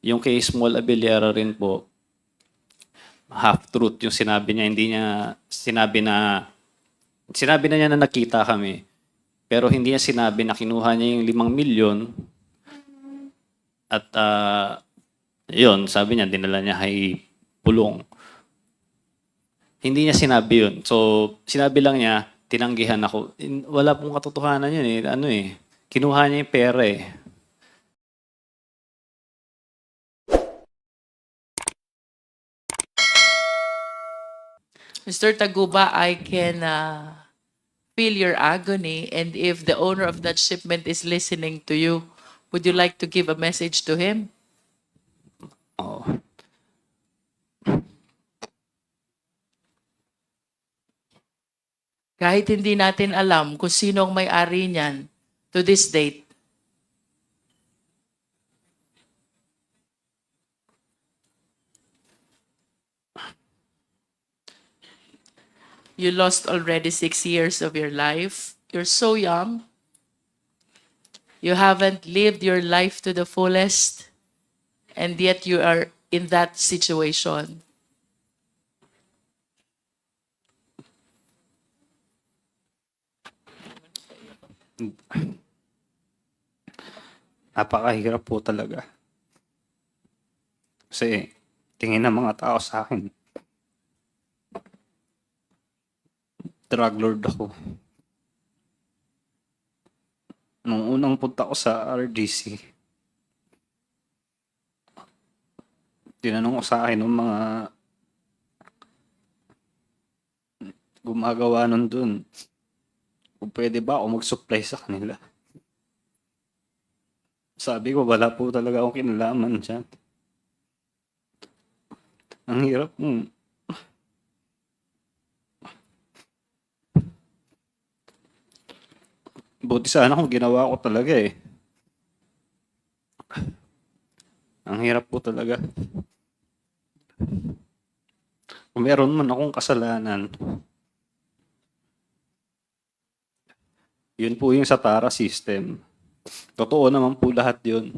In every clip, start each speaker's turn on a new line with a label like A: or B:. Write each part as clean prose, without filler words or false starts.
A: Yung kay Small Abellera rin po, half-truth yung sinabi niya. Hindi niya sinabi na niya na nakita kami. Pero hindi niya sinabi na kinuha niya yung 5 milyon at yun, sabi niya, dinala niya kay Pulong. Hindi niya sinabi yun. So, sinabi lang niya, tinanggihan ako. Wala pong katotohanan yun eh. Ano eh, kinuha niya yung pera eh.
B: Mr. Taguba, I can feel your agony, and if the owner of that shipment is listening to you, would you like to give a message to him?
A: Oo.
B: Kahit hindi natin alam kung sino ang may-ari niyan to this date, you lost already 6 years of your life. You're so young. You haven't lived your life to the fullest, and yet you are in that situation.
A: Napakahirap po talaga. Kasi tingin ng mga tao sa akin, drug lord ako. Nung unang punta ko sa RGC, tinanong ko sa akin ng mga gumagawa nun dun, kung pwede ba ako mag-supply sa kanila. Sabi ko, wala po talaga akong kinalaman dyan. Ang hirap mo. Buti sana kung ginawa ko talaga eh. Ang hirap po talaga. Kung meron man akong kasalanan, yun po yung sa TARA system. Totoo naman po lahat yun.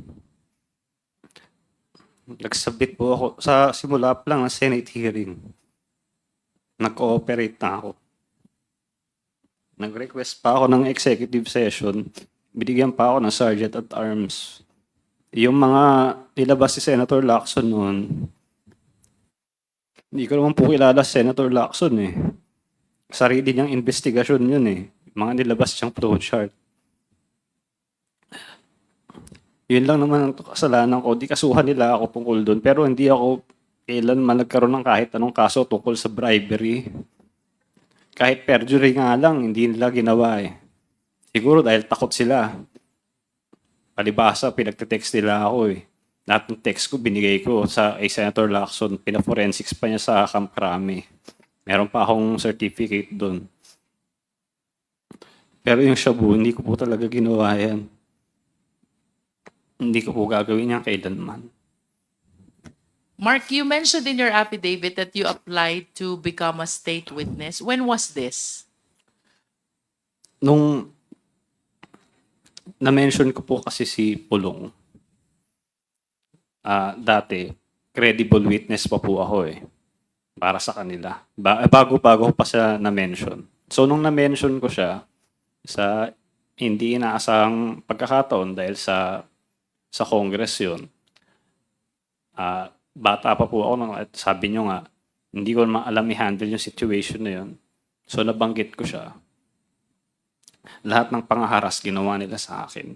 A: Nagsabit po ako sa simula pa lang ng Senate hearing. Nag-cooperate na ako. Nag-request pa ako ng executive session. Binigyan pa ako ng Sergeant at Arms. Yung mga nilabas si Senator Lacson noon, hindi ko naman po kilala si Senator Lacson eh. Sarili niyang investigasyon yun eh. Mga nilabas siyang flowchart. Yun lang naman ang kasalanan ko. Di kasuhan nila ako tungkol doon. Pero hindi ako kailanman nagkaroon ng kahit anong kaso tungkol sa bribery. Kahit perjury nga lang, hindi nila ginawa eh. Siguro dahil takot sila. Palibasa, pinagte-text nila ako eh. Lahat ng text ko, binigay ko sa Senator Lacson. Pina-forensics pa niya sa Camp Crame. Meron pa akong certificate doon. Pero yung shabu, hindi ko po talaga ginawa yan. Hindi ko po gagawin yan kailanman.
B: Mark, you mentioned in your affidavit that you applied to become a state witness. When was this?
A: Nung na-mention ko po kasi si Pulong, dati, credible witness pa po ako eh, para sa kanila. Bago-bago pa siya na-mention. So nung na-mention ko siya, sa hindi inaasahang pagkakataon dahil sa Congress yun, bata pa po ako at sabi nyo nga, hindi ko naman alam i-handle yung situation na yun. So nabanggit ko siya. Lahat ng pangaharas ginawa nila sa akin.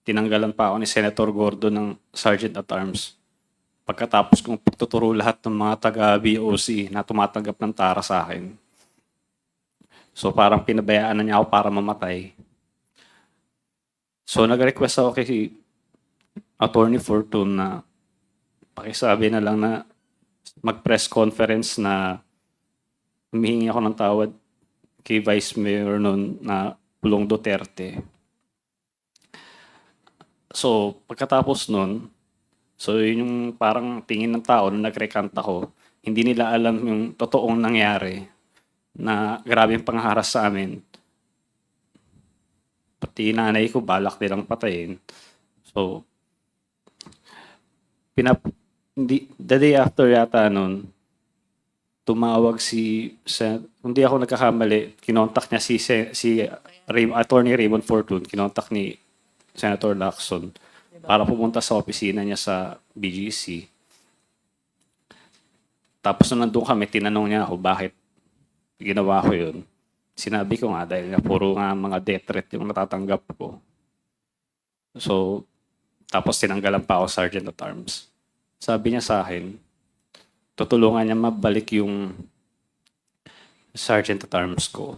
A: Tinanggalan pa ako ni Senator Gordo ng Sergeant at Arms. Pagkatapos kong pagtuturo lahat ng mga taga-BOC na tumatanggap ng TARA sa akin. So parang pinabayaan na niya ako para mamatay. So nag-request ako kay Attorney Fortune na pakisabi na lang na mag-press conference na humihingi ako ng tawad kay Vice Mayor noon na Pulong Duterte. So pagkatapos noon, so yun yung parang tingin ng tao na nag-recant ako, hindi nila alam yung totoong nangyari na grabe yung pangharas sa amin. Pati nanay ko balak nilang patayin. So, the day after yata nun, tumawag hindi ako nagkakamali, kinontak niya Attorney Raymond Fortune, kinontak ni Senator Lacson para pumunta sa opisina niya sa BGC. Tapos nung nandun kami, tinanong niya ako bakit ginawa ko yun. Sinabi ko nga dahil nga puro nga mga death threat yung natatanggap ko. So, tapos tinanggalan pa ako Sergeant at Arms. Sabi niya sa akin, tutulungan niya mabalik yung Sergeant at Arms ko.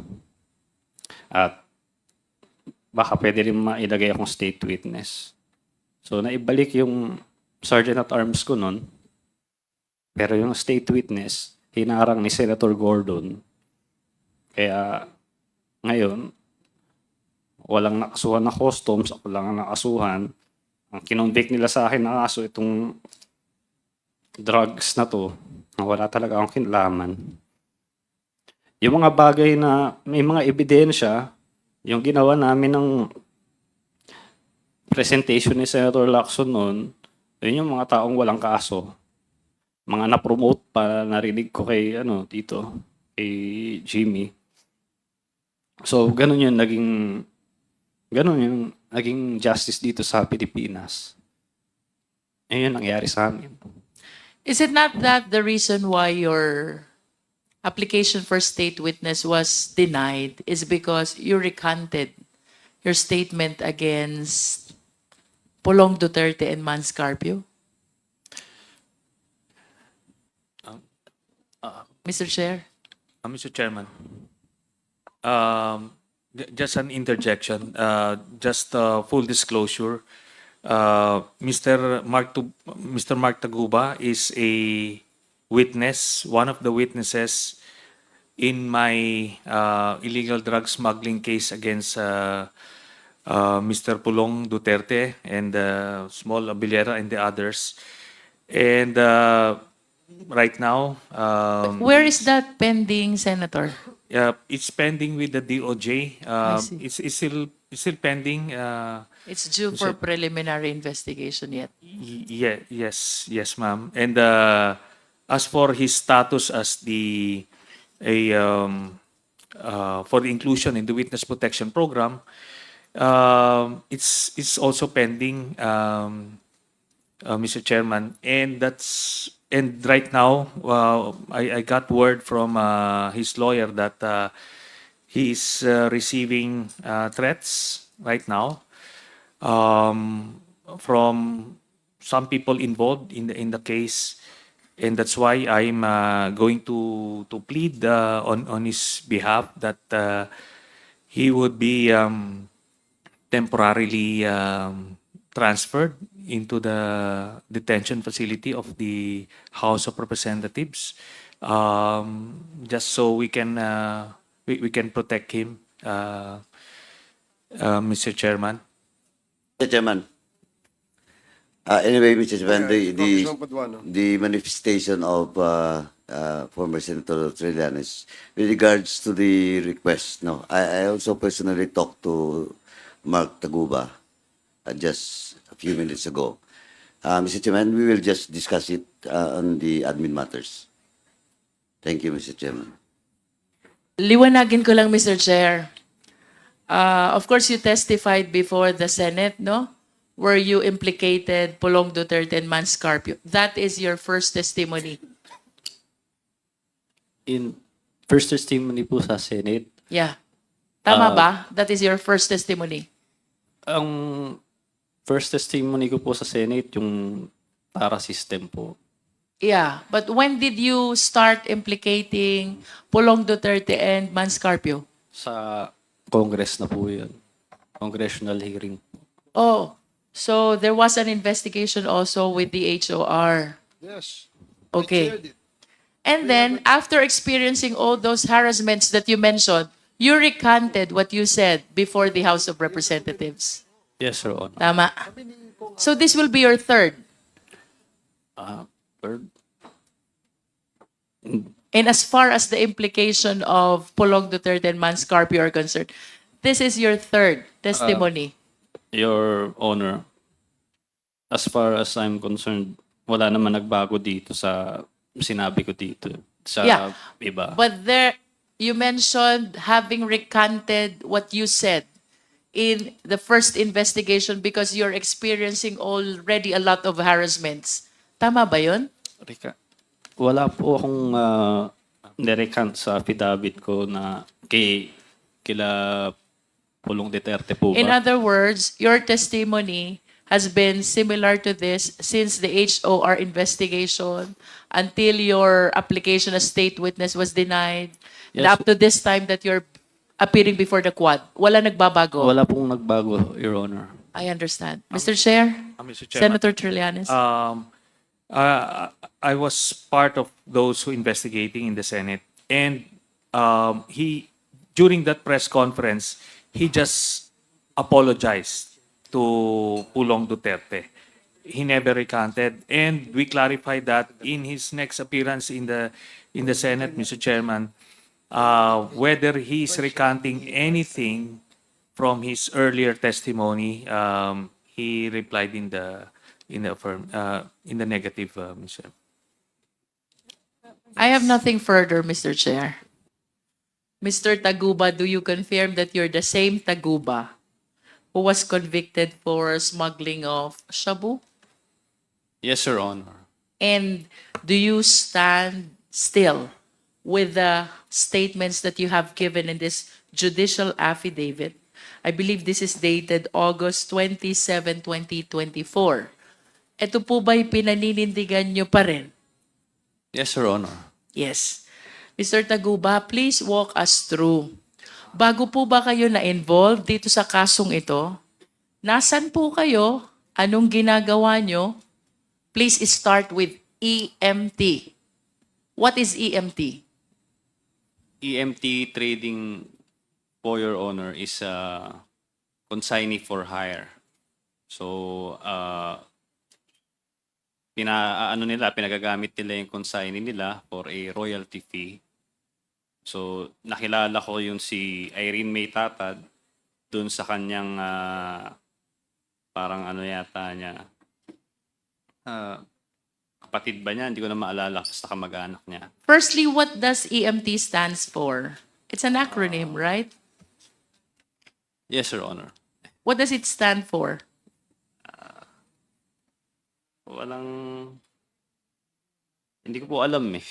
A: At baka pwede rin mailagay akong state witness. So, naibalik yung Sergeant at Arms ko nun. Pero yung state witness, hinarang ni Senator Gordon. Kaya, ngayon, walang nakasuhan na customs, ako lang ang nakasuhan. Ang kinonvict nila sa akin na kaso itong drugs na to, na wala talaga akong kinalaman. Yung mga bagay na may mga ebidensya, yung ginawa namin ng presentation ni Senator Lacson noon, yun yung mga taong walang kaso. Mga na-promote pa, narinig ko kay, kay Jimmy. So, ganun yung naging justice dito sa Pilipinas. Ayun nangyari sa amin.
B: Is it not that the reason why your application for state witness was denied is because you recanted your statement against Pulong Duterte and Mans Carpio? Mr. Chair?
C: Mr. Chairman, just an interjection, just full disclosure. Mr. Mark Taguba is a witness, one of the witnesses in my illegal drug smuggling case against Mr. Pulong Duterte and Small Abilera and the others. And right now,
B: Where is that pending, Senator?
C: it's pending with the DOJ.
B: see.
C: It's still pending.
B: It's due for preliminary investigation yet.
C: Yes, ma'am. And as for his status as for the inclusion in the witness protection program, it's also pending, Mr. Chairman, and right now, I got word from his lawyer that he is receiving threats right now from some people involved in the case, and that's why I'm going to plead on his behalf that he would be temporarily transferred into the detention facility of the House of Representatives, just so we can protect him, Mr. Chairman.
D: Mr. Chairman. Anyway, Mr. Chairman,
E: Congressman Paduano.
D: the manifestation of former Senator Trillanes with regards to the request. No, I also personally talked to Mark Taguba just a few minutes ago. Mr. Chairman, we will just discuss it on the admin matters. Thank you, Mr. Chairman.
B: Liwanagin ko lang, Mr. Chair. Of course, you testified before the Senate, no? Where you implicated Pulong Duterte and Mans Carpio. That is your first testimony.
A: In first testimony po sa Senate,
B: Yeah. Tama ba? That is your first testimony.
A: ang first testimony ko po sa Senate, yung TARA system po.
B: Yeah. But when did you start implicating Pulong Duterte and Mans Carpio?
A: Sa Congress na po yun. Congressional hearing.
B: Oh, so there was an investigation also with the HOR.
E: Yes.
B: Okay.
E: Shared it.
B: And then, after experiencing all those harassments that you mentioned, you recanted what you said before the House of Representatives.
A: Yes, Your Honor.
B: Tama. So this will be your third.
A: Third,
B: And as far as the implication of Pulong Duterte and Mans Carpio are concerned, this is your third testimony.
A: Your Honor, as far as I'm concerned, wala naman nagbago dito sa sinabi ko dito sa
B: Yeah.
A: iba.
B: But there, you mentioned having recanted what you said in the first investigation because you're experiencing already a lot of harassments. Tama ba yun?
A: Rika, wala po akong nirecant sa affidavit ko na kila Pulong Duterte po
B: In
A: ba?
B: other words, your testimony has been similar to this since the HOR investigation until your application as state witness was denied, and
A: Yes.
B: up to this time that you're appearing before the Quad. Wala nagbabago.
A: Wala pong nagbago, Your Honor.
B: I understand. Mr. Chair,
C: Mr. Chairman.
B: Senator Trillanes.
C: I was part of those who investigating in the Senate, and he during that press conference he just apologized to Pulong Duterte. He never recanted, and we clarified that in his next appearance in the Senate, Mr. Chairman, whether he's recanting anything from his earlier testimony. He replied in the negative, Mr.
B: I have nothing further, Mr. Chair. Mr. Taguba, do you confirm that you're the same Taguba who was convicted for smuggling of shabu?
A: Yes, Your Honor.
B: And do you stand still with the statements that you have given in this judicial affidavit? I believe this is dated August 27, 2024. Ito po ba'y pinaninindigan nyo pa rin?
A: Yes, Your Honor.
B: Yes. Mr. Taguba, please walk us through. Bago po ba kayo na-involve dito sa kasong ito? Nasaan po kayo? Anong ginagawa nyo? Please start with EMT. What is EMT?
A: EMT trading, for Your Honor, is a consignee for hire. So, pinagagamit nila yung consignee nila for a royalty fee. So, nakilala ko yung si Irene May Tatad dun sa kanyang parang ano yata niya. Kapatid ba niya? Hindi ko na maalala sa kamag-anak niya.
B: Firstly, what does EMT stands for? It's an acronym, right?
A: Yes, Your Honor.
B: What does it stand for?
A: Hindi ko po alam eh.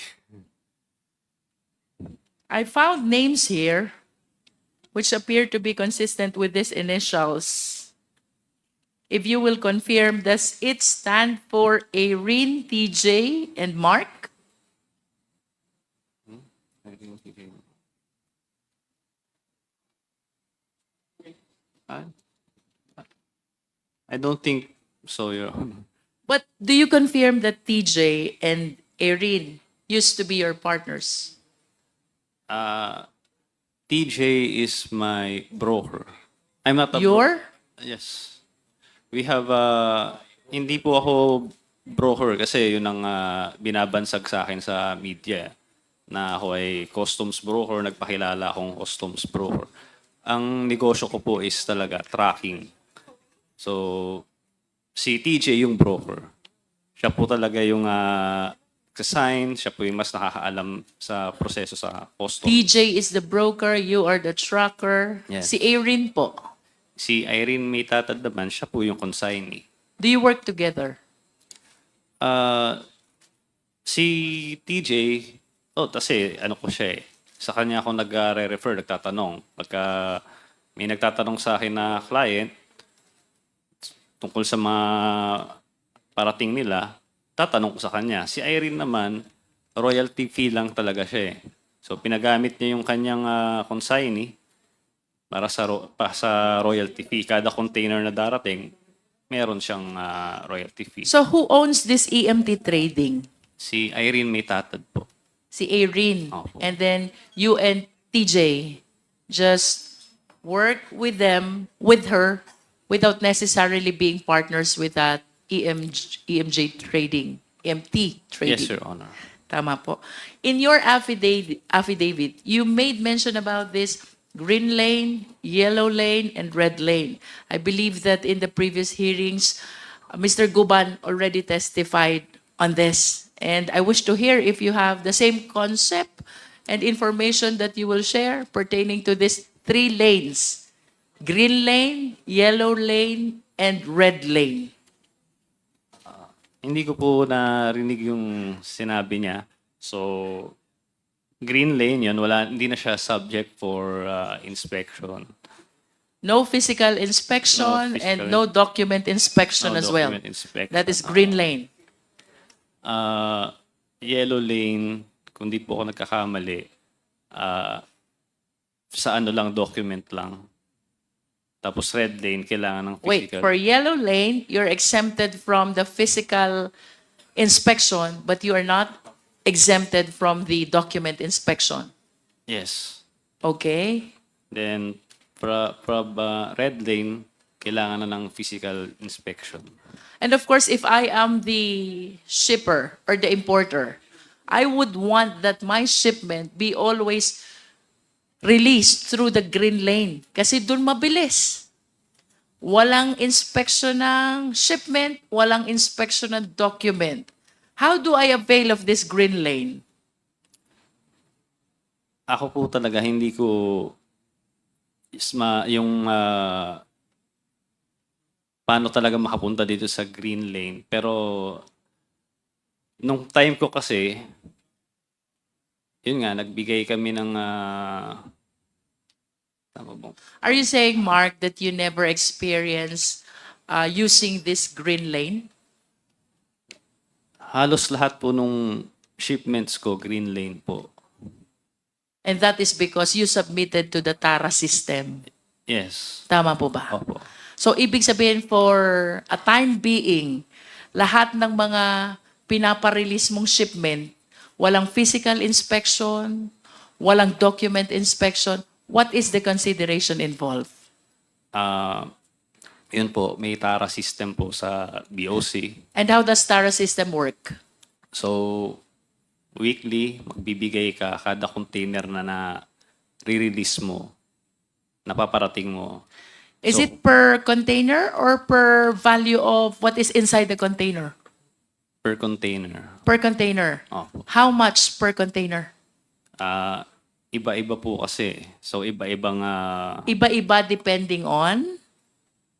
B: I found names here which appear to be consistent with these initials. If you will confirm, does it stand for Irene, TJ, and Mark?
A: I don't think so, Your Honor.
B: But do you confirm that TJ and Irene used to be your partners?
A: TJ is my broker. I'm not a
B: Your?
A: Yes. We have hindi po ako broker kasi yun ang binabansag sa akin sa media na ako ay customs broker, nagpakilala akong customs broker. Ang negosyo ko po is talaga tracking. So, si TJ yung broker. Siya po talaga yung sign, siya po yung mas nakakaalam sa proseso sa customs.
B: TJ is the broker, you are the tracker.
A: Yes.
B: Si Irene po.
A: Si Irene May Tatad naman, siya po yung consignee.
B: Do you work together?
A: Si TJ, kasi ano ko siya eh. Sa kanya ako nagre-refer, nagtatanong. Pagka may nagtatanong sa akin na client tungkol sa mga parating nila, tatanong ko sa kanya. Si Irene naman, royalty fee lang talaga siya eh. So pinagamit niya yung kanyang consignee para sa royalty fee. Kada container na darating, meron siyang royalty fee.
B: So who owns this EMT trading?
A: Si Irene May Tatad po.
B: Si Irene.
A: Opo.
B: And then you and TJ just work with her, without necessarily being partners with that EMJ trading, EMT trading.
A: Yes, Your Honor.
B: Tama po. In your affidavit, you made mention about this green lane, yellow lane, and red lane. I believe that in the previous hearings, Mr. Guban already testified on this. And I wish to hear if you have the same concept and information that you will share pertaining to these 3 lanes: green lane, yellow lane, and red lane.
A: Hindi ko po narinig yung sinabi niya. So, green lane yun, hindi na siya subject for inspection.
B: No physical inspection
A: No
B: and
A: physical-
B: no document inspection
A: No
B: as well.
A: document inspection.
B: That is green lane.
A: Yellow lane, kung di po ako nagkakamali, sa ano lang, document lang. Tapos red lane, kailangan ng
B: Wait,
A: physical.
B: for yellow lane, you're exempted from the physical inspection, but you are not exempted from the document inspection.
A: Yes.
B: Okay?
A: Then, from red lane, kailangan na ng physical inspection.
B: And of course, if I am the shipper or the importer, I would want that my shipment be always released through the green lane. Kasi dun mabilis. Walang inspection ng shipment, walang inspection ng document. How do I avail of this green lane?
A: Ako po talaga, hindi ko yung paano talaga makapunta dito sa green lane. Pero, nung time ko kasi, yun nga, nagbigay kami ng tama ba?
B: Are you saying, Mark, that you never experienced using this green lane?
A: Halos lahat po nung shipments ko, green lane po.
B: And that is because you submitted to the TARA system.
A: Yes.
B: Tama po ba?
A: Opo.
B: So, ibig sabihin for a time being, lahat ng mga pinaparelease mong shipment, walang physical inspection, walang document inspection, what is the consideration involved?
A: Yun po, may TARA system po sa BOC.
B: And how does TARA system work?
A: So, weekly, magbibigay ka kada container na re-release mo, napaparating mo.
B: Is
A: So,
B: it per container or per value of what is inside the container?
A: per container?
B: Per container.
A: Opo.
B: How much per container?
A: Iba-iba po kasi. So, iba-ibang
B: Iba-iba depending on?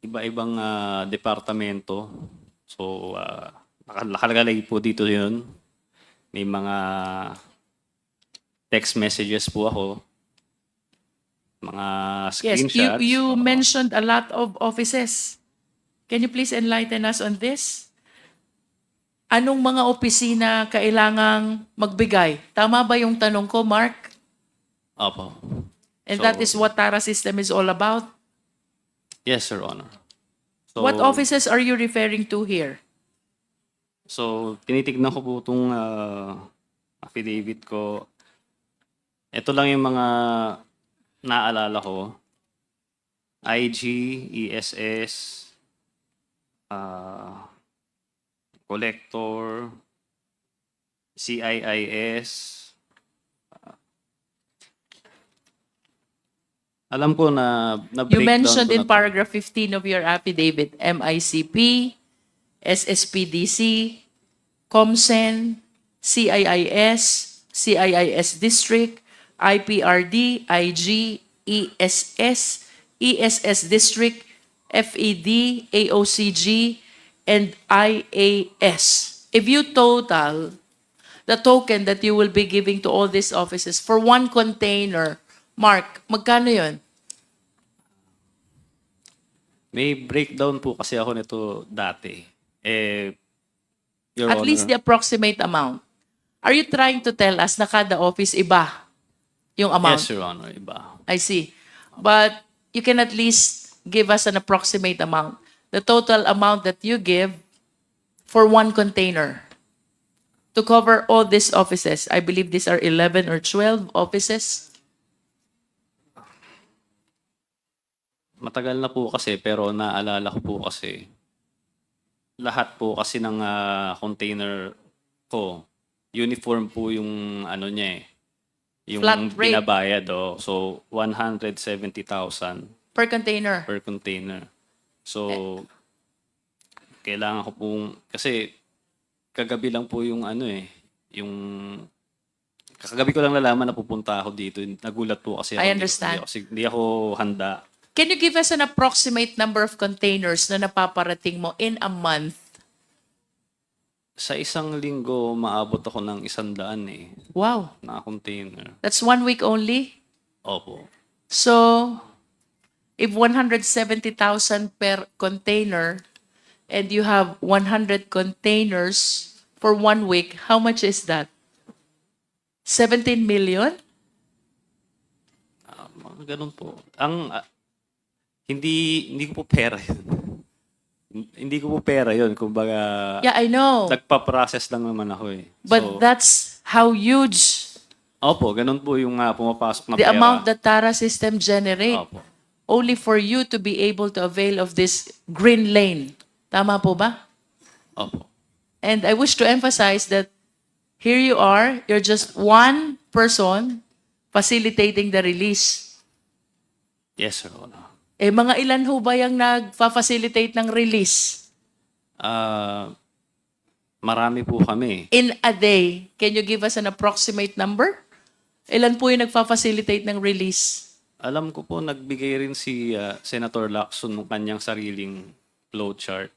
A: iba-ibang departamento. So, nakalagay po dito yun. May mga text messages po ako. Mga
B: Yes,
A: screenshots.
B: you
A: Oo.
B: mentioned a lot of offices. Can you please enlighten us on this? Anong mga opisina kailangang magbigay? Tama ba yung tanong ko, Mark?
A: Opo.
B: And
A: So-
B: that is what TARA system is all about?
A: Yes, Your Honor. So,
B: What offices are you referring to here?
A: So, tinitignan ko po itong affidavit ko. Ito lang yung mga naalala ko. IG, ESS, Collector, CIIS. Alam ko na
B: You
A: breakdown
B: mentioned
A: ko
B: in
A: na to.
B: paragraph 15 of your affidavit, MICP, SSPDC, COMSEN, CIIS, CIIS District, IPRD, IG, ESS, ESS District, FED, AOCG, and IAS. If you total the token that you will be giving to all these offices for one container, Mark, magkano yun?
A: May breakdown po kasi ako nito dati. Your
B: At
A: Honor,
B: least the approximate amount. Are you trying to tell us na kada office iba yung amount?
A: Yes, Your Honor, iba.
B: I see. But you can at least give us an approximate amount. The total amount that you give for one container to cover all these offices. I believe these are 11 or 12 offices.
A: Matagal na po kasi pero naalala ko po kasi lahat po kasi ng container ko, uniform po yung ano niya eh. Yung
B: Flat rate.
A: binabayad So 170,000
B: Per container.
A: per container. So kailangan ko pong kasi kagabi lang po yung ano yung kagabi ko lang nalaman na pupunta ako dito. Nagulat po kasi ako.
B: I understand.
A: Hindi ako handa.
B: Can you give us an approximate number of containers na napaparating mo in a month?
A: Sa isang linggo, maabot ako ng 100
B: Wow.
A: na container.
B: That's 1 week only?
A: Opo.
B: So, if 170,000 per container and you have 100 containers for 1 week, how much is that? 17 million?
A: Mga ganun po. Hindi ko po pera yun. Hindi ko po pera yun. Kumbaga,
B: Yeah, I know.
A: nagpa-process lang naman ako
B: But that's how huge
A: Opo, ganun po yung pumapasok na
B: the
A: pera.
B: amount that Tara system generate.
A: Opo.
B: Only for you to be able to avail of this green lane. Tama po ba?
A: Opo.
B: And I wish to emphasize that here you are, you're just one person facilitating the release.
A: Yes, Sir Honor.
B: Mga ilan ho ba yung nagfa-facilitate ng release?
A: Marami po kami.
B: In a day, can you give us an approximate number? Ilan po yung nagfa-facilitate ng release?
A: Alam ko po, nagbigay rin si Senator Lacson ng kanyang sariling flowchart.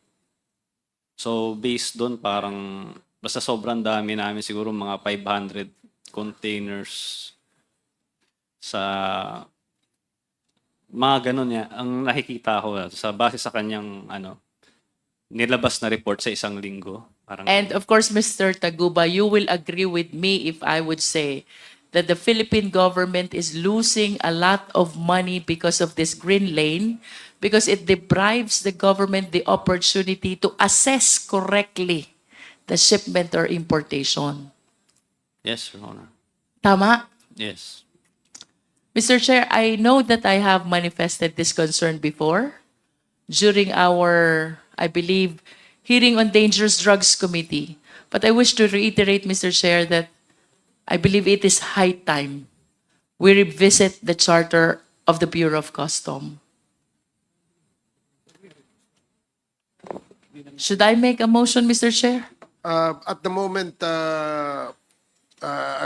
A: So, based doon, parang basta sobrang dami namin, siguro mga 500 containers sa mga ganun niya. Ang nakikita ko, sa base sa kanyang nilabas na report sa isang linggo. Parang,
B: And of course, Mr. Taguba, you will agree with me if I would say that the Philippine government is losing a lot of money because of this green lane, because it deprives the government the opportunity to assess correctly the shipment or importation.
A: yes, Your Honor.
B: Tama?
A: Yes.
B: Mr. Chair, I know that I have manifested this concern before during our, I believe, hearing on Dangerous Drugs Committee. But I wish to reiterate, Mr. Chair, that I believe it is high time we revisit the charter of the Bureau of Customs. Should I make a motion, Mr. Chair?
E: At the moment, I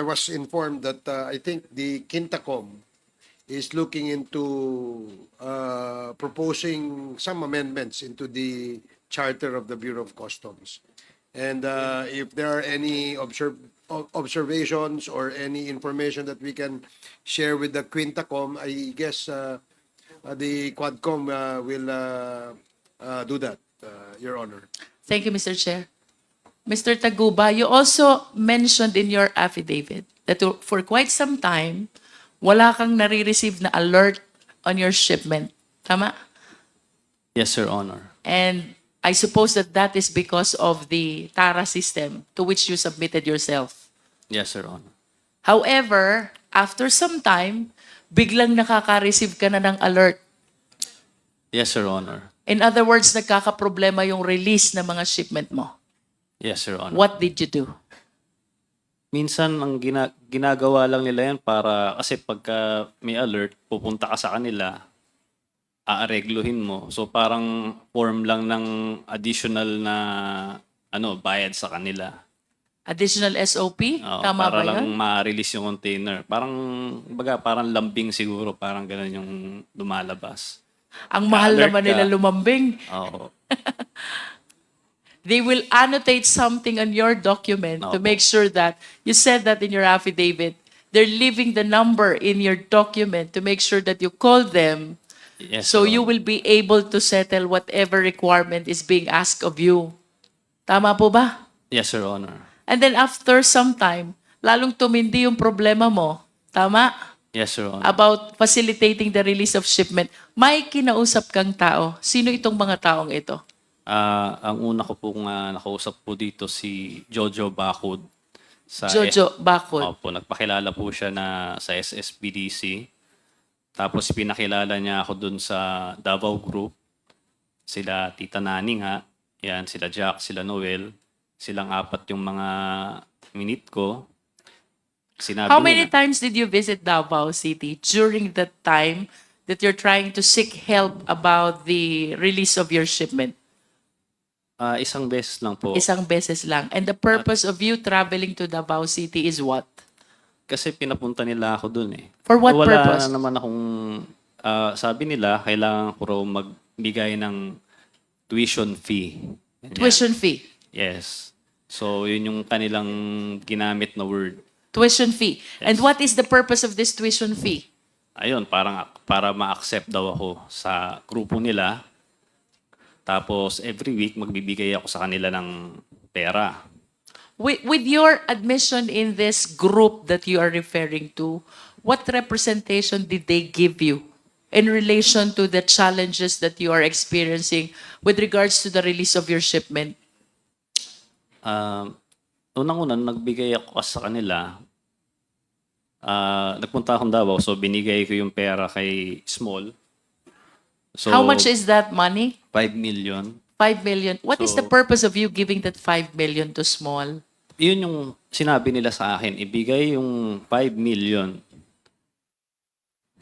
E: was informed that I think the Quintacom is looking into proposing some amendments into the charter of the Bureau of Customs. And if there are any observations or any information that we can share with the Quintacom, I guess the Quadcom will do that, Your Honor.
B: Thank you, Mr. Chair. Mr. Taguba, you also mentioned in your affidavit that for quite some time, wala kang nare-receive na alert on your shipment. Tama?
A: Yes, Your Honor.
B: And I suppose that that is because of the TARA system to which you submitted yourself.
A: Yes, Your Honor.
B: However, after some time, biglang nakaka-receive ka na ng alert.
A: Yes, Your Honor.
B: In other words, nagkakaproblema yung release ng mga shipment mo.
A: Yes, Your Honor.
B: What did you do?
A: Minsan, ang ginagawa lang nila yan para, kasi pagka may alert, pupunta ka sa kanila, aaregluhin mo. So parang form lang ng additional na bayad sa kanila.
B: Additional SOP?
A: Oo,
B: Tama
A: para
B: ba
A: lang
B: yun?
A: ma-release yung container. Parang lambing siguro, parang ganun yung lumalabas.
B: Ang mahal
A: alert
B: naman
A: ka.
B: nila lumambing.
A: Oo.
B: They will annotate something on your document to
A: Opo.
B: make sure that, you said that in your affidavit, they're leaving the number in your document to make sure that you call them
A: Yes,
B: so
A: Your
B: you
A: Honor.
B: will be able to settle whatever requirement is being asked of you. Tama po ba?
A: Yes, Your Honor.
B: And then after some time, lalong tumindi yung problema mo. Tama?
A: Yes, Your Honor.
B: About facilitating the release of shipment. May kinausap kang tao. Sino itong mga taong ito?
A: Ang una ko pong nakausap po dito si Jojo Bacod.
B: Jojo Bacod.
A: Opo, nagpakilala po siya na sa SSBDC. Tapos pinakilala niya ako dun sa Davao Group. Sila Tita Nani nga. Yan, sila Jack, sila Noel. Silang apat yung mga minute ko. Sinabi
B: How many
A: nila,
B: times did you visit Davao City during that time that you're trying to seek help about the release of your shipment?
A: Isang beses lang po.
B: Isang beses lang. And the purpose of you traveling to Davao City is what?
A: Kasi pinapunta nila ako dun eh.
B: For what
A: Wala
B: purpose?
A: naman akong, sabi nila, kailangan ko raw magbigay ng tuition fee. Ganyan.
B: Tuition fee.
A: Yes. So, yun yung kanilang ginamit na word.
B: Tuition fee. And what is the purpose of this tuition fee?
A: Ayun, para ma-accept daw ako sa grupo nila. Tapos, every week, magbibigay ako sa kanila ng pera.
B: With your admission in this group that you are referring to, what representation did they give you in relation to the challenges that you are experiencing with regards to the release of your shipment?
A: Unang-una, nagbigay ako sa kanila. Nagpunta akong Davao, so binigay ko yung pera kay Small. So,
B: How much is that money?
A: 5 million.
B: 5 million. What is the
A: So-
B: purpose of you giving that 5 million to Small?
A: Yun yung sinabi nila sa akin, ibigay yung 5 million.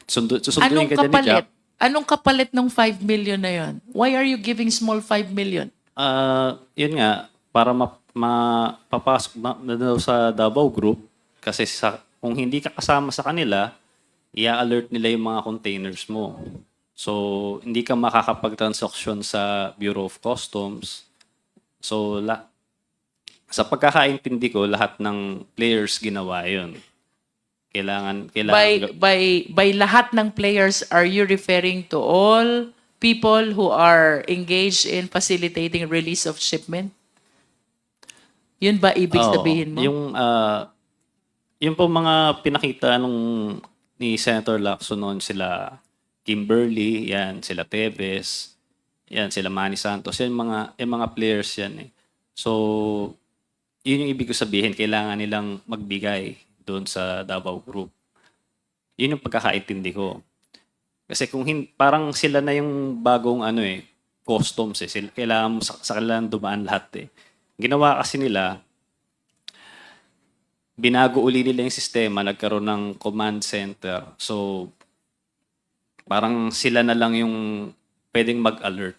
A: Susunduin
B: Anong
A: ka dyan ni
B: kapalit?
A: Jack.
B: Anong kapalit ng 5 million na yon? Why are you giving Small 5 million?
A: Yun nga, para mapapasok na daw sa Davao Group, kasi kung hindi ka kasama sa kanila, i-alert nila yung mga containers mo. So, hindi ka makakapag-transaction sa Bureau of Customs. So, sa pagkakaintindi ko, lahat ng players ginawa yun. Kailangan
B: By lahat ng players, are you referring to all people who are engaged in facilitating release of shipment? Yun ba ibig
A: Oo.
B: sabihin mo?
A: Yung po mga pinakita ni Senator Lacson noon, sila Kimberly, yan, sila Tevez, yan, sila Manny Santos, yan yung mga players yan eh. So, yun yung ibig ko sabihin, kailangan nilang magbigay doon sa Davao Group. Yun yung pagkakaintindi ko. Kasi parang sila na yung bagong customs eh. Kailangan mo sa kailangan dumaan lahat eh. Ginawa kasi nila, binago uli nila yung sistema, nagkaroon ng command center. So, parang sila na lang yung pwedeng mag-alert.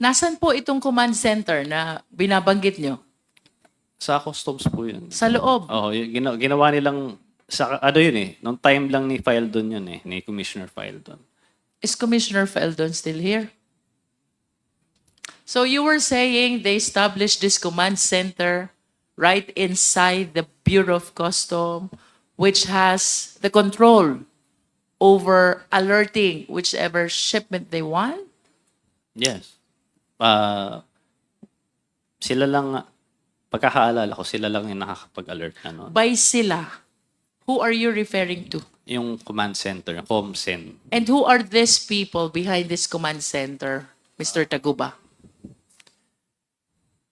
B: Nasaan po itong command center na binabanggit nyo?
A: Sa customs po yun.
B: Sa loob.
A: Oo, ginawa nilang, yun eh, nung time lang ni Fildon yun eh, ni Commissioner Fildon.
B: Is Commissioner Feldon still here? So you were saying they established this command center right inside the Bureau of Customs, which has the control over alerting whichever shipment they want?
A: Yes. Sila lang, pagkakaalala ko, sila lang yung nakakapag-alert na nun.
B: By sila, who are you referring to?
A: Yung command center, yung ComSen.
B: And who are these people behind this command center, Mr. Taguba?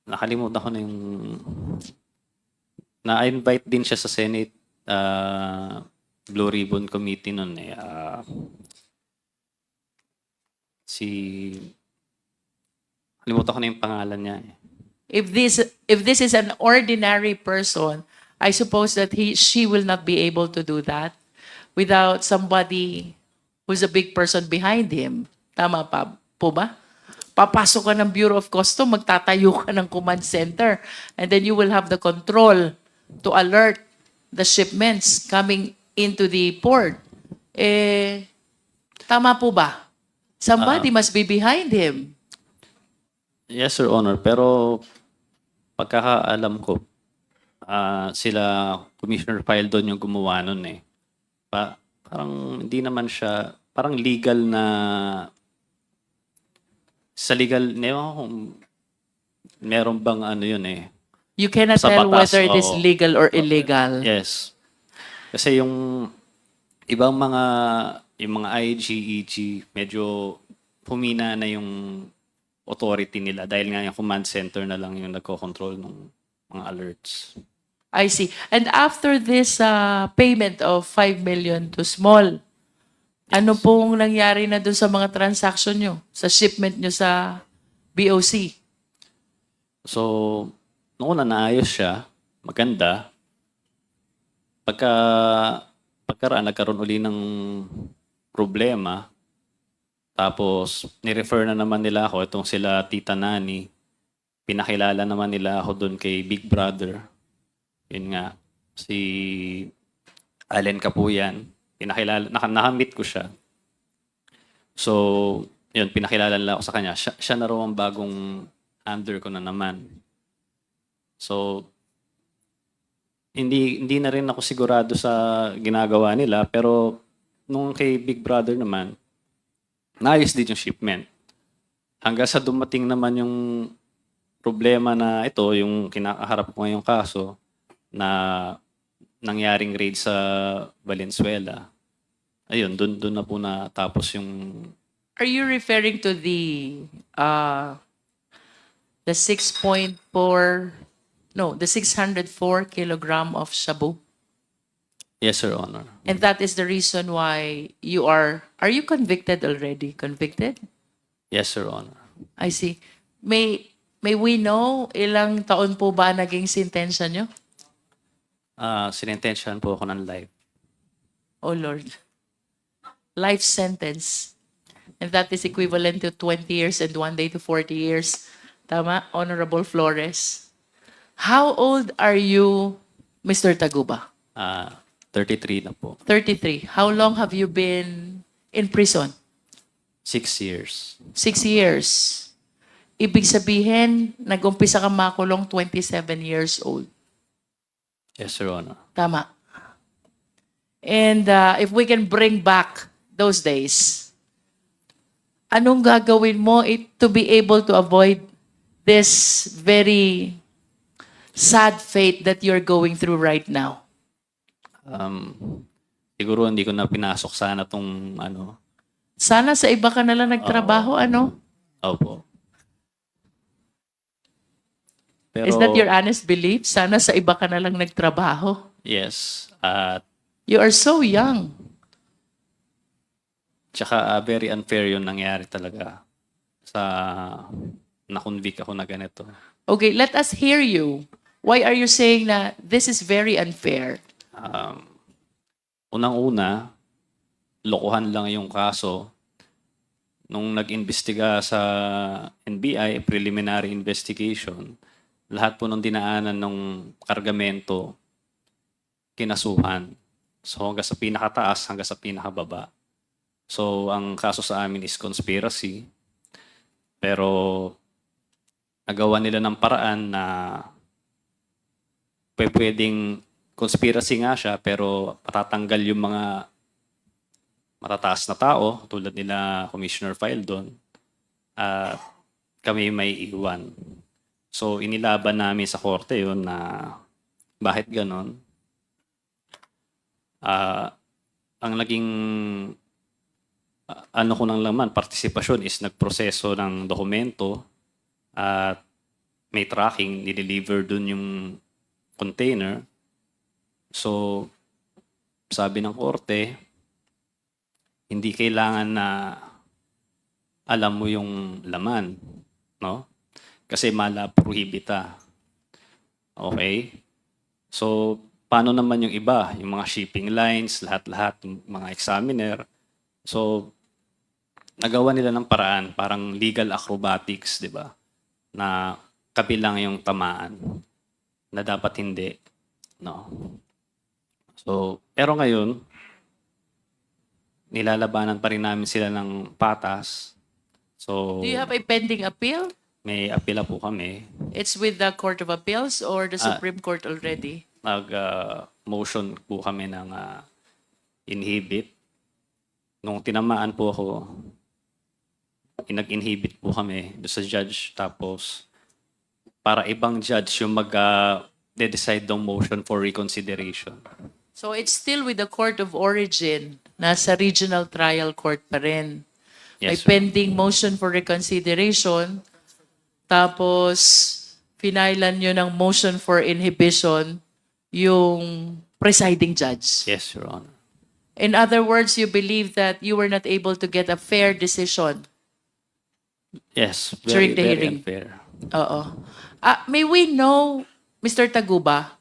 A: Nakalimutan ko na yung... Na-invite din siya sa Senate Blue Ribbon Committee nun eh. Nakalimutan ko na yung pangalan niya eh.
B: If this is an ordinary person, I suppose that she will not be able to do that without somebody who's a big person behind him. Tama pa po ba? Papasok ka ng Bureau of Customs, magtatayo ka ng command center, and then you will have the control to alert the shipments coming into the port. Tama po ba? Somebody must be behind him.
A: Yes, Your Honor. Pero pagkakaalam ko, sila Commissioner Fildon yung gumawa nun eh. Parang hindi naman siya, parang legal na, sa legal, meron bang yun eh.
B: You cannot
A: Sa
B: tell
A: batas,
B: whether it is
A: oo.
B: legal or illegal.
A: Yes. Kasi yung ibang yung mga IG, EG, medyo humina na yung authority nila dahil nga yung command center na lang yung nagko-control ng mga alerts.
B: I see. And after this payment of 5 million to Small, ano pong nangyari na doon sa mga transaction nyo? Sa shipment nyo sa BOC?
A: So, noon na naayos siya, maganda. Pagkaraan, nagkaroon uli ng problema. Tapos, nirefer na naman nila ako, itong sila Tita Nani. Pinakilala naman nila ako doon kay Big Brother. Yun nga, si Allen Capuyan. Pinakilala, nakamit ko siya. So, yun, pinakilala nila ako sa kanya. Siya na raw ang bagong under ko na naman. So, hindi na rin ako sigurado sa ginagawa nila, pero nung kay Big Brother naman, naayos din yung shipment. Hanggang sa dumating naman yung problema na ito, yung kinakaharap ko ngayong kaso, na nangyaring raid sa Valenzuela. Ayun, doon na po natapos yung...
B: Are you referring to the 6.4, no, the 604 kilogram of shabu?
A: Yes, Your Honor.
B: And that is the reason why are you convicted already? Convicted?
A: Yes, Your Honor.
B: I see. May we know ilang taon po ba naging sentensya nyo?
A: Sinintensyahan po ako ng life.
B: Oh Lord. Life sentence. And that is equivalent to 20 years and 1 day to 40 years. Tama, Honorable Flores? How old are you, Mr. Taguba?
A: 33 na po.
B: 33. How long have you been in prison?
A: 6 years.
B: 6 years. Ibig sabihin, nag-umpisa ka makulong 27 years old.
A: Yes, Your Honor.
B: Tama. And if we can bring back those days, anong gagawin mo to be able to avoid this very sad fate that you're going through right now?
A: Siguro hindi ko na pinasok sana tong ano.
B: Sana sa iba ka na lang nagtrabaho, ano?
A: Opo. Pero,
B: Is that your honest belief? Sana sa iba ka na lang nagtrabaho.
A: yes. At
B: You are so young.
A: tsaka very unfair yung nangyari talaga sa na-convict ako na ganito.
B: Okay, let us hear you. Why are you saying na this is very unfair?
A: Unang-una, lokohan lang yung kaso. Nung nag-imbestiga sa NBI, preliminary investigation, lahat po ng dinaanan ng kargamento, kinasuhan. So hanggang sa pinakataas, hanggang sa pinakababa. So ang kaso sa amin is conspiracy. Pero nagawa nila ng paraan na pwedeng conspiracy nga siya, pero patatanggal yung mga matataas na tao, tulad nila Commissioner Faildon, at kami may iwan. So inilaban namin sa korte yun na bakit ganon. Ang naging ano ko nang laman, partisipasyon is nagproseso ng dokumento at may tracking, nideliver dun yung container. So, sabi ng korte, hindi kailangan na alam mo yung laman, no? Kasi mala prohibita. Okay? So, paano naman yung iba? Yung mga shipping lines, lahat-lahat, yung mga examiner. So, nagawa nila ng paraan, parang legal acrobatics, di ba? Na kabilang yung tamaan, na dapat hindi. No? So, pero ngayon, nilalabanan pa rin namin sila ng patas. So,
B: Do you have a pending appeal?
A: may apela po kami.
B: It's with the Court of Appeals or the Supreme Court already?
A: Motion po kami ng inhibit. Nung tinamaan po ako, nag-inhibit po kami doon sa judge. Tapos, para ibang judge yung mag-decide ng motion for reconsideration.
B: So it's still with the Court of Origin, nasa Regional Trial Court pa rin. May
A: Yes, sir.
B: pending motion for reconsideration, tapos finailan nyo ng motion for inhibition yung presiding judge.
A: Yes, Your Honor.
B: In other words, you believe that you were not able to get a fair decision.
A: Yes,
B: During the
A: very
B: hearing.
A: unfair.
B: Oo. May we know, Mr. Taguba,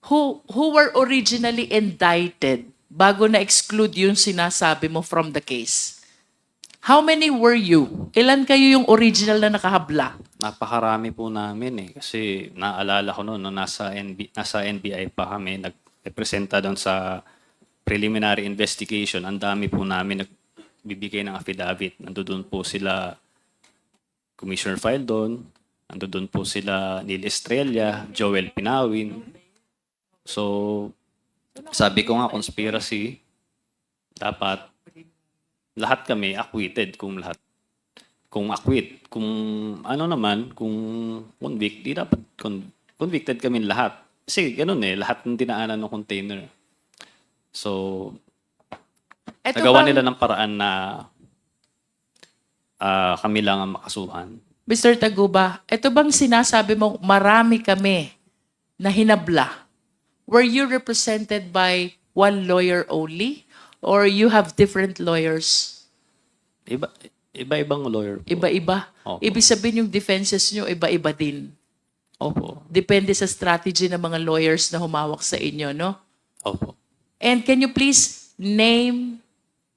B: who were originally indicted bago na-exclude yung sinasabi mo from the case? How many were you? Ilan kayo yung original na nakahabla?
A: Napakarami po namin eh. Kasi naalala ko noon, no, nasa NBI pa kami, nagpresenta doon sa preliminary investigation. Ang dami po namin nagbibigay ng affidavit. Nandoon po sila, Commissioner Fildon, nandoon po sila Neil Estrella, Joel Pinawin. So, sabi ko nga, conspiracy, dapat lahat kami acquitted kung acquit. Kung ano naman, kung convict, di dapat convicted kami lahat. Kasi ganun eh, lahat ng dinaanan ng container. So,
B: Ito
A: nagawa
B: bang-
A: nila ng paraan na kami lang ang makasuhan.
B: Mr. Taguba, ito bang sinasabi mo marami kami na hinabla? Were you represented by one lawyer only? Or you have different lawyers?
A: Iba-ibang lawyer po.
B: Iba-iba?
A: Opo.
B: Ibig sabihin yung defenses nyo, iba-iba din.
A: Opo.
B: Depende sa strategy ng mga lawyers na humawak sa inyo, no?
A: Opo.
B: And can you please name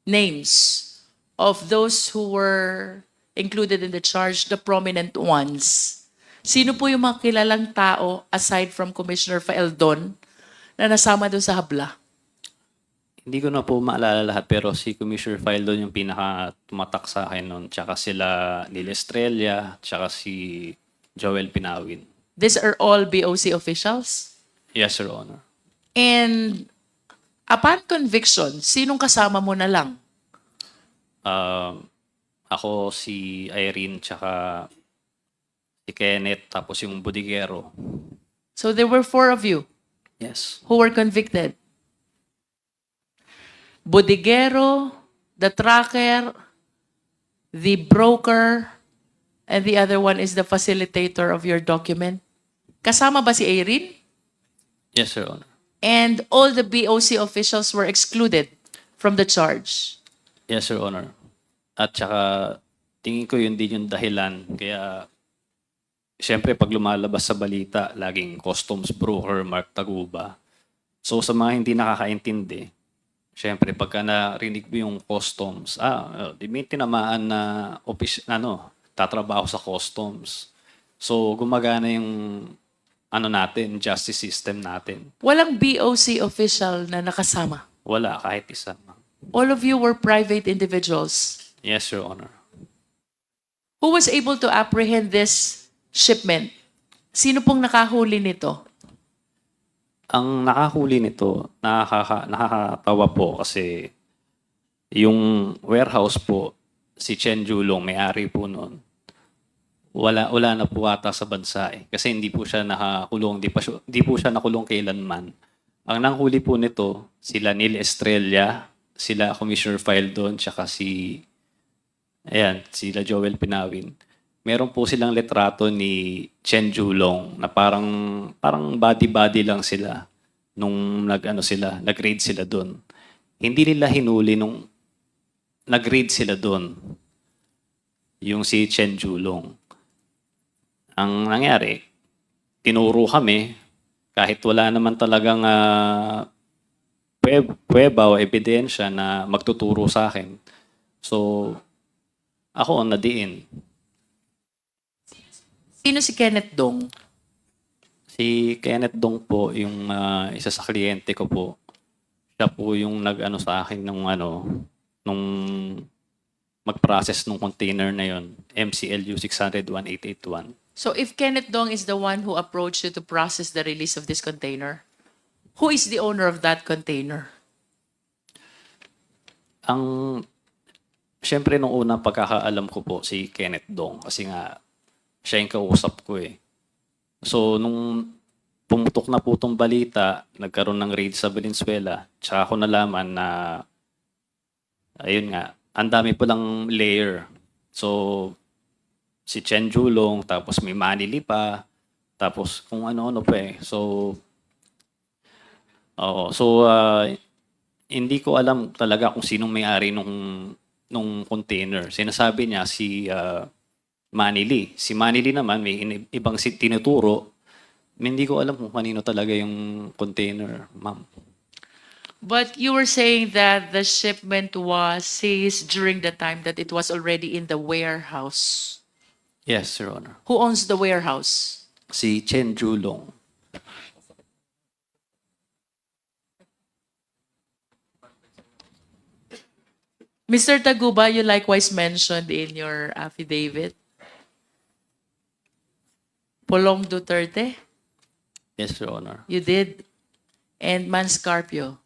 B: names of those who were included in the charge, the prominent ones? Sino po yung mga kilalang tao aside from Commissioner Faeldon na nasama doon sa habla?
A: Hindi ko na po maalala lahat pero si Commissioner Fildon yung pinaka tumatak sa akin noon. Tsaka sila Neil Estrella, tsaka si Joel Pinawin.
B: These are all BOC officials?
A: Yes, Your Honor.
B: And upon conviction, sinong kasama mo na lang?
A: Ako, si Irene, tsaka si Kenneth, tapos yung bodigero.
B: So there were 4 of you
A: Yes.
B: who were convicted. Bodigero, the tracker, the broker, and the other one is the facilitator of your document. Kasama ba si Irene?
A: Yes, Your Honor.
B: And all the BOC officials were excluded from the charge.
A: Yes, Your Honor. At tsaka, tingin ko yun din yung dahilan. Kaya, siyempre, pag lumalabas sa balita, laging customs broker, Mark Taguba. So, sa mga hindi nakakaintindi, siyempre, pagka narinig mo yung customs, di may tinamaan na tatrabaho sa customs. So, gumagana yung natin, justice system natin.
B: Walang BOC official na nakasama.
A: Wala, kahit isa.
B: All of you were private individuals.
A: Yes, Your Honor.
B: Who was able to apprehend this shipment? Sino pong nakahuli nito?
A: Ang nakahuli nito, nakakatawa po kasi yung warehouse po, si Chen Julong, may-ari po noon, wala na po ata sa bansa eh. Kasi hindi po siya nakakulong, di po siya nakulong kailanman. Ang nanghuli po nito, sila Neil Estrella, sila Commissioner Fildon, tsaka sila Joel Pinawin. Meron po silang litrato ni Chen Julong na parang body-body lang sila nung nag-raid sila doon. Hindi nila hinuli nung nag-raid sila doon. Yung si Chen Julong. Ang nangyari, tinuro kami kahit wala naman talagang pweba o ebidensya na magtuturo sa akin. So, ako ang nadiin.
B: Sino si Kenneth Dong?
A: Si Kenneth Dong po, yung isa sa kliyente ko po. Siya po yung nag-ano sa akin nung mag-process nung container na yon, MCLU 600-1881.
B: So if Kenneth Dong is the one who approached you to process the release of this container, who is the owner of that container?
A: Siyempre nung unang pagkakaalam ko po si Kenneth Dong kasi nga siya yung kausap ko eh. So nung pumutok na po itong balita, nagkaroon ng raid sa Valenzuela, tsaka ako nalaman na ayun nga, ang dami po lang layer. So si Chen Julong, tapos may Manili pa, tapos kung ano-ano pa eh. So hindi ko alam talaga kung sinong may-ari nung container. Sinasabi niya si Manili. Si Manili naman may ibang tinuturo. Hindi ko alam kung kanino talaga yung container, ma'am.
B: But you were saying that the shipment was seized during the time that it was already in the warehouse.
A: Yes, Your Honor.
B: Who owns the warehouse?
A: Si Chen Julong.
B: Mr. Taguba, you likewise mentioned in your affidavit. Polong Duterte,
A: Yes, Your Honor.
B: you did. And Manscarpio.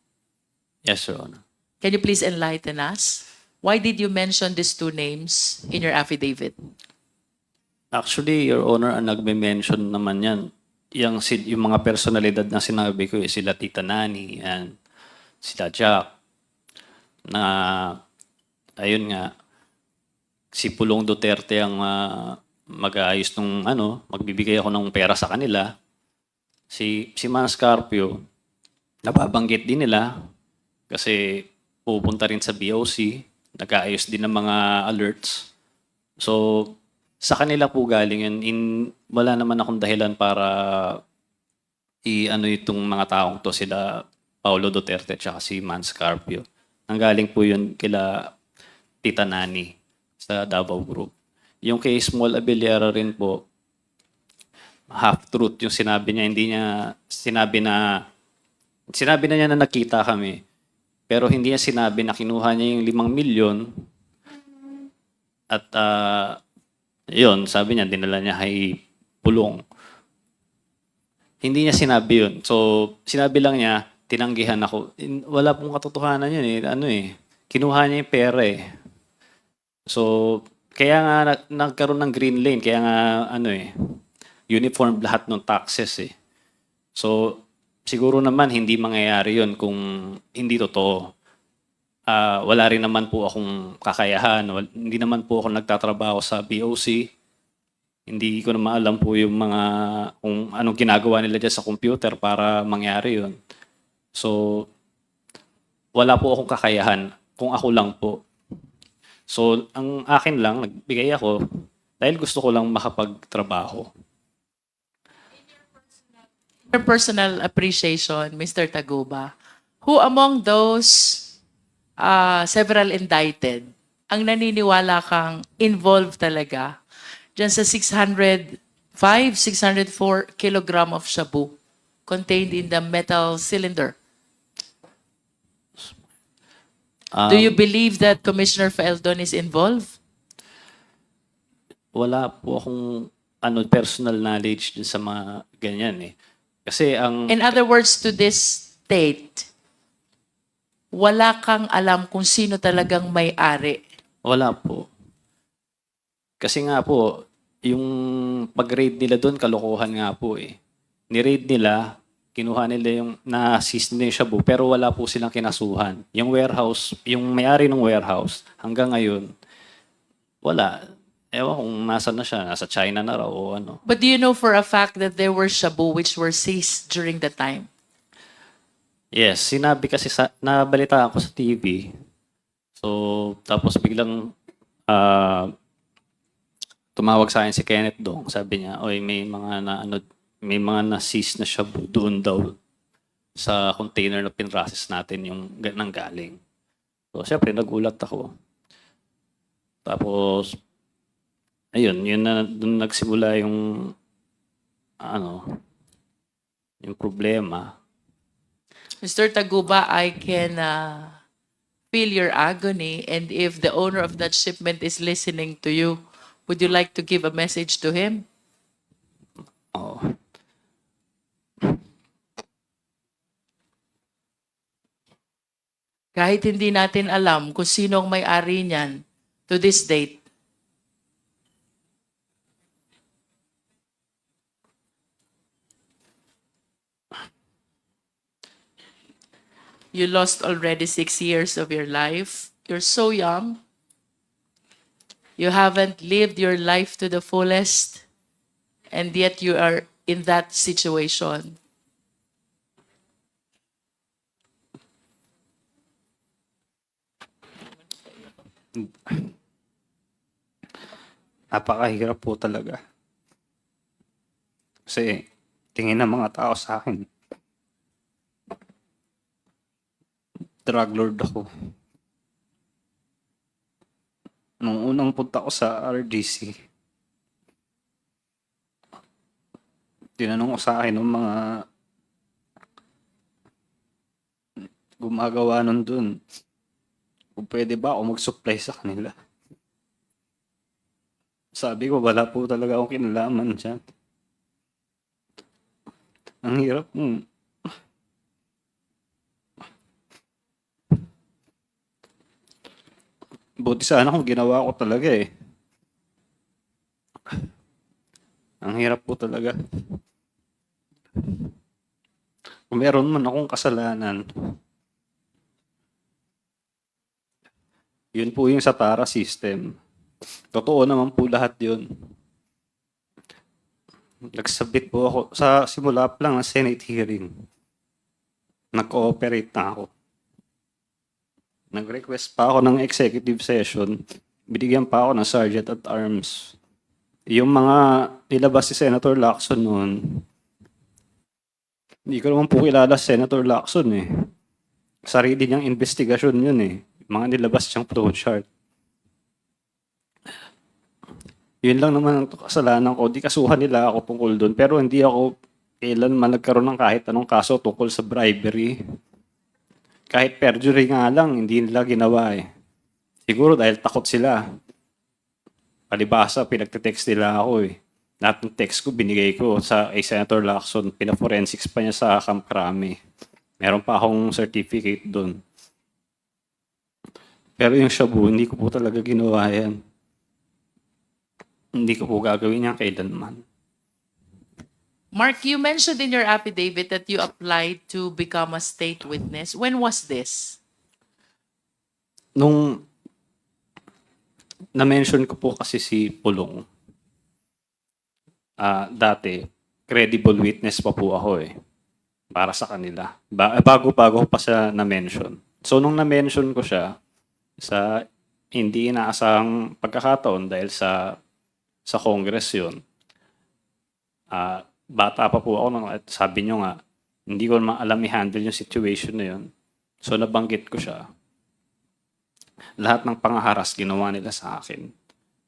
A: Yes, Your Honor.
B: Can you please enlighten us? Why did you mention these two names in your affidavit?
A: Actually, Your Honor, ang nagme-mention naman yan, yung mga personalidad na sinabi ko, sila Tita Nani, and sila Jack, na, ayun nga, si Pulong Duterte ang mag-aayos nung, magbibigay ako ng pera sa kanila. Si Manscarpio, nababanggit din nila, kasi pupunta rin sa BOC, nag-aayos din ng mga alerts. So, sa kanila po galing yun. Wala naman akong dahilan para itong mga taong to, sila Paulo Duterte at si Manscarpio. Nanggaling po yun kila Tita Nani sa Davao Group. Yung kay Small Abellera rin po, half-truth yung sinabi niya. Hindi niya sinabi na niya na nakita kami. Pero hindi niya sinabi na kinuha niya yung 5 milyon at yun, sabi niya, dinala niya kay Pulong. Hindi niya sinabi yun. So, sinabi lang niya, tinanggihan ako. Wala pong katotohanan yun eh. Kinuha niya yung pera eh. So, kaya nga nagkaroon ng green lane. Kaya nga, uniform lahat ng taxes eh. So, siguro naman hindi mangyayari yun kung hindi totoo. Wala rin naman po akong kakayahan. Hindi naman po ako nagtatrabaho sa BOC. Hindi ko naman alam po yung kung anong ginagawa nila dyan sa computer para mangyari yun. So, wala po akong kakayahan kung ako lang po. So, ang akin lang, nagbigay ako dahil gusto ko lang makapagtrabaho.
B: Your personal appreciation, Mr. Taguba, who among those several indicted ang naniniwala kang involved talaga dyan sa 604 kilogram of shabu contained in the metal cylinder? Do you believe that Commissioner Faeldon is involved?
A: Wala po akong personal knowledge dun sa mga ganyan eh. Kasi
B: In other words, to this date, wala kang alam kung sino talagang may-ari.
A: wala po. Kasi nga po, yung pag-raid nila doon, kalokohan nga po eh. Ni-raid nila, kinuha nila yung na-assist nila yung shabu, pero wala po silang kinasuhan. Yung warehouse, yung may-ari ng warehouse, hanggang ngayon, wala. Ewan kung nasa na siya, nasa China na raw o ano.
B: But do you know for a fact that there were shabu which were seized during the time?
A: Yes, sinabi kasi nabalita ako sa TV. So, tapos biglang tumawag sa akin si Kenneth Dong. Sabi niya, oy, may mga na-seize na shabu doon daw sa container na pinrocess natin yung nanggaling. So, syempre, nagulat ako. Tapos, ayun, yun na doon nagsimula yung yung problema.
B: Mr. Taguba, I can feel your agony, and if the owner of that shipment is listening to you, would you like to give a message to him?
A: Oo.
B: Kahit hindi natin alam kung sino ang may-ari niyan to this date, you lost already 6 years of your life. You're so young. You haven't lived your life to the fullest, and yet you are in that situation.
A: Napakahirap po talaga. Kasi tingin ng mga tao sa akin, drug lord ako. Nung unang punta ko sa RGC, tinanong ko sa akin ng mga gumagawa nun dun, kung pwede ba ako mag-supply sa kanila. Sabi ko, wala po talaga akong kinalaman dyan. Ang hirap mo. Buti sana kung ginawa ko talaga eh. Ang hirap po talaga. Kung meron man akong kasalanan, yun po yung sa TARA system. Totoo naman po lahat yun. Nagsabit po ako sa simula pa lang ng Senate hearing. Nag-cooperate na ako. Nag-request pa ako ng executive session. Binigyan pa ako ng Sergeant at Arms. Yung mga nilabas si Senator Lacson noon, hindi ko naman po kilala si Senator Lacson eh. Sarili niyang investigasyon yun eh. Mga nilabas siyang flowchart. Yun lang naman ang kasalanan ko. Di kasuhan nila ako tungkol doon. Pero hindi ako kailanman nagkaroon ng kahit anong kaso tungkol sa bribery. Kahit perjury nga lang, hindi nila ginawa eh. Siguro dahil takot sila. Palibasa, pinagte-text nila ako eh. Lahat ng text ko, binigay ko sa Senator Lacson. Pina-forensics pa niya sa Camp Crame. Meron pa akong certificate doon. Pero yung shabu, hindi ko po talaga ginawa yan. Hindi ko po gagawin yan kailanman.
B: Mark, you mentioned in your affidavit that you applied to become a state witness. When was this?
A: Nung na-mention ko po kasi si Pulong, dati, credible witness pa po ako eh, para sa kanila. Bago-bago ko pa siya na-mention. So, nung na-mention ko siya, sa hindi inaasahang pagkakataon dahil sa Congress yun, bata pa po ako nung at sabi nyo nga, hindi ko naman alam i-handle yung situation na yun. So, nabanggit ko siya. Lahat ng pangaharas ginawa nila sa akin.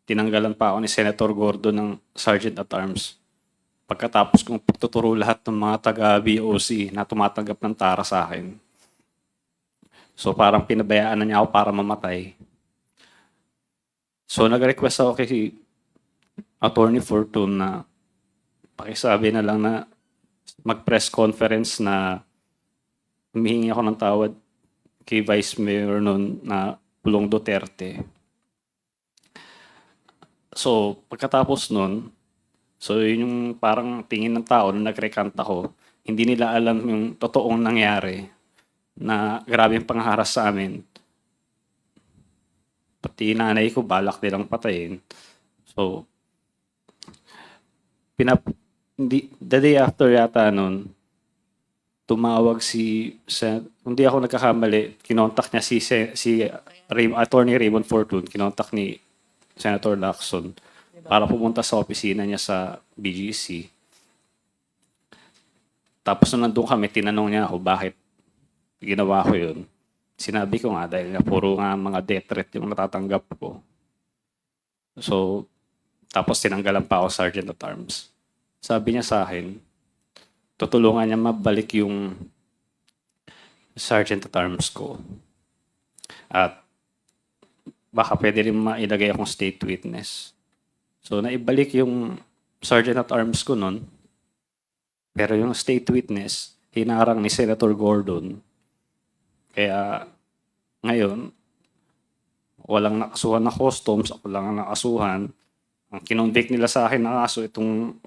A: Tinanggalan pa ako ni Senator Gordo ng Sergeant at Arms. Pagkatapos kong pagtuturo lahat ng mga taga-BOC na tumatanggap ng TARA sa akin. So parang pinabayaan na niya ako para mamatay. So nag-request ako kay Attorney Fortune na pakisabi na lang na mag-press conference na humihingi ako ng tawad kay Vice Mayor noon na Pulong Duterte. So, pagkatapos nun, so yun yung parang tingin ng tao na nag-recant ako, hindi nila alam yung totoong nangyari na grabe yung pangharas sa amin. Pati nanay ko, balak nilang patayin. So, the day after yata nun, tumawag hindi ako nagkakamali, kinontak niya si Attorney Raymond Fortune, kinontak ni Senator Lacson para pumunta sa opisina niya sa BGC. Tapos nung nandun kami, tinanong niya ako bakit ginawa ko yun. Sinabi ko nga dahil puro nga mga death threat yung natatanggap ko. So, tapos tinanggalan pa ako Sergeant at Arms. Sabi niya sa akin, tutulungan niya mabalik yung Sergeant at Arms ko. At baka pwede rin mailagay akong state witness. So, naibalik yung Sergeant at Arms ko nun. Pero yung state witness, hinarang ni Senator Gordon. Kaya, ngayon, walang nakasuhan na customs, ako lang ang nakasuhan. Ang kinonvict nila sa akin na kaso, itong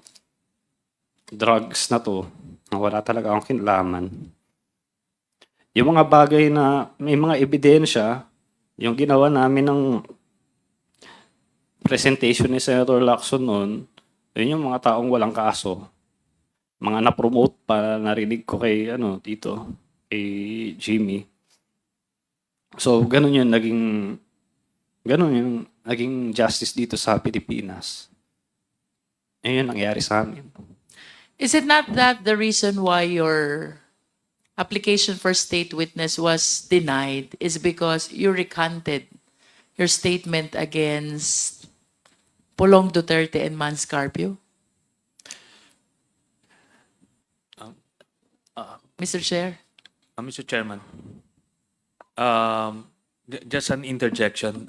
A: drugs na to, wala talaga akong kinalaman. Yung mga bagay na may mga ebidensya, yung ginawa namin ng presentation ni Senator Lacson noon, yun yung mga taong walang kaso. Mga na-promote pa, narinig ko kay, kay Jimmy. So, ganun yung naging justice dito sa Pilipinas. Yun yung nangyari sa amin.
B: Is it not that the reason why your application for state witness was denied is because you recanted your statement against Pulong Duterte and Mans Carpio? Mr. Chair?
C: Mr. Chairman, just an interjection,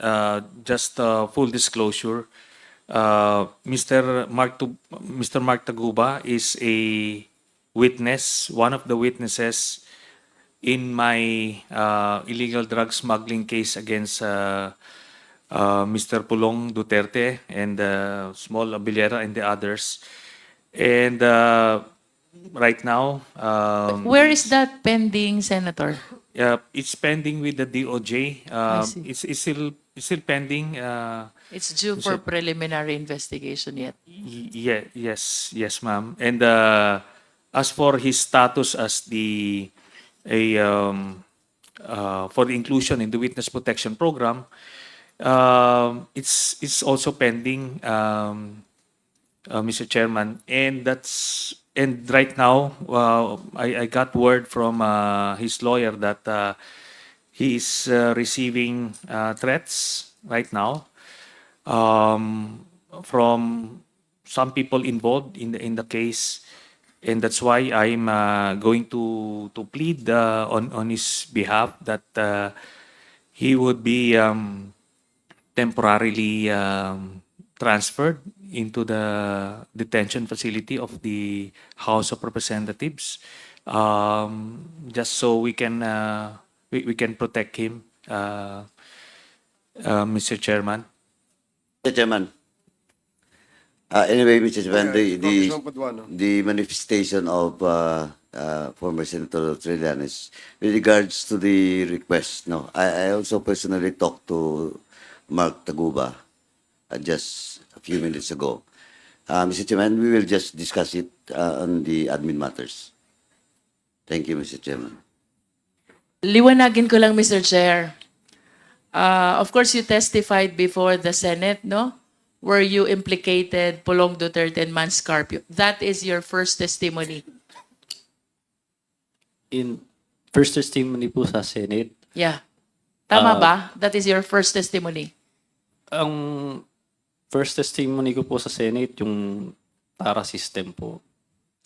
C: just full disclosure. Mr. Mark Taguba is a witness, one of the witnesses in my illegal drug smuggling case against Mr. Pulong Duterte and Small Abilera and the others. And right now,
B: Where is that pending, Senator?
C: it's pending with the DOJ.
B: see.
C: It's still pending.
B: It's due for preliminary investigation yet.
C: Yes, ma'am. And as for his status as for the inclusion in the witness protection program, it's also pending, Mr. Chairman, and right now I got word from his lawyer that he is receiving threats right now from some people involved in the case, and that's why I'm going to plead on his behalf that he would be temporarily transferred into the detention facility of the House of Representatives, just so we can protect him, Mr. Chairman.
D: Mr. Chairman. Anyway, Mr. Chairman,
E: Congressman Paduano.
D: the manifestation of former Senator Trillanes with regards to the request. No, I also personally talked to Mark Taguba just a few minutes ago. Mr. Chairman, we will just discuss it on the admin matters. Thank you, Mr. Chairman.
B: Liwanagin ko lang, Mr. Chair. Of course, you testified before the Senate, no? Where you implicated Pulong Duterte and Mans Carpio. That is your first testimony.
A: In first testimony po sa Senate,
B: Yeah. Tama ba? That is your first testimony.
A: ang first testimony ko po sa Senate, yung TARA system po.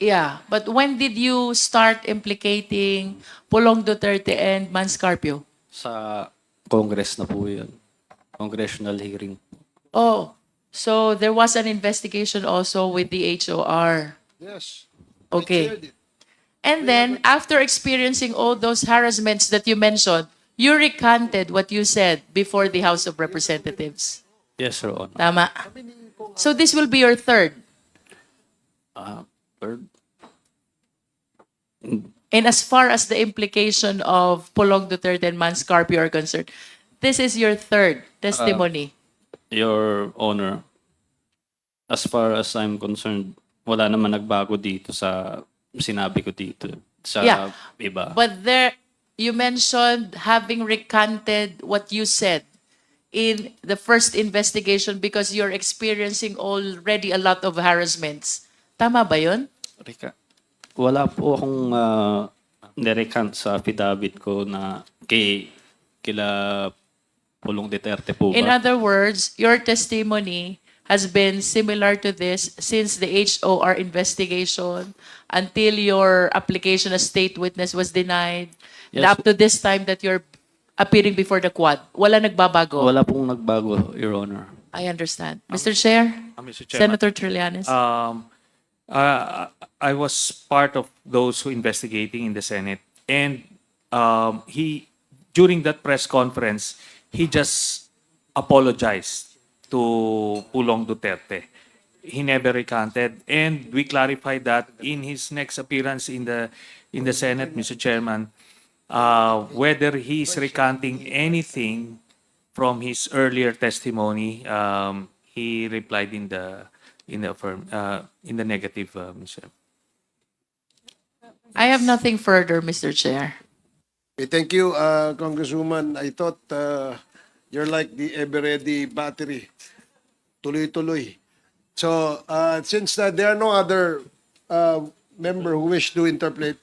B: Yeah. But when did you start implicating Pulong Duterte and Mans Carpio?
A: Sa Congress na po yun. Congressional hearing.
B: Oh, so there was an investigation also with the HOR.
E: Yes.
B: Okay.
E: Shared it.
B: And then, after experiencing all those harassments that you mentioned, you recanted what you said before the House of Representatives.
A: Yes, Your Honor.
B: Tama. So this will be your third.
A: Third,
B: And as far as the implication of Pulong Duterte and Mans Carpio are concerned, this is your third testimony.
A: Your Honor, as far as I'm concerned, wala naman nagbago dito sa sinabi ko dito. Sa
B: Yeah.
A: iba.
B: But there, you mentioned having recanted what you said in the first investigation because you're experiencing already a lot of harassments. Tama ba yun?
A: Rika, wala po akong nirecant sa affidavit ko na kila Pulong Duterte po
B: In
A: ba?
B: other words, your testimony has been similar to this since the HOR investigation until your application as state witness was denied. And
A: Yes.
B: up to this time that you're appearing before the Quad. Wala nagbabago.
A: Wala pong nagbago, Your Honor.
B: I understand. Mr. Chair,
C: Mr. Chairman.
B: Senator Trillanes.
C: I was part of those who investigating in the Senate, and he during that press conference he just apologized to Pulong Duterte. He never recanted, and we clarified that in his next appearance in the Senate, Mr. Chairman, whether he is recanting anything from his earlier testimony. He replied in the negative, Mr.
B: I have nothing further, Mr. Chair.
E: Okay, thank you, Congresswoman. I thought you're like the ever-ready battery. Tuloy-tuloy. So, since there are no other member who wish to interpret,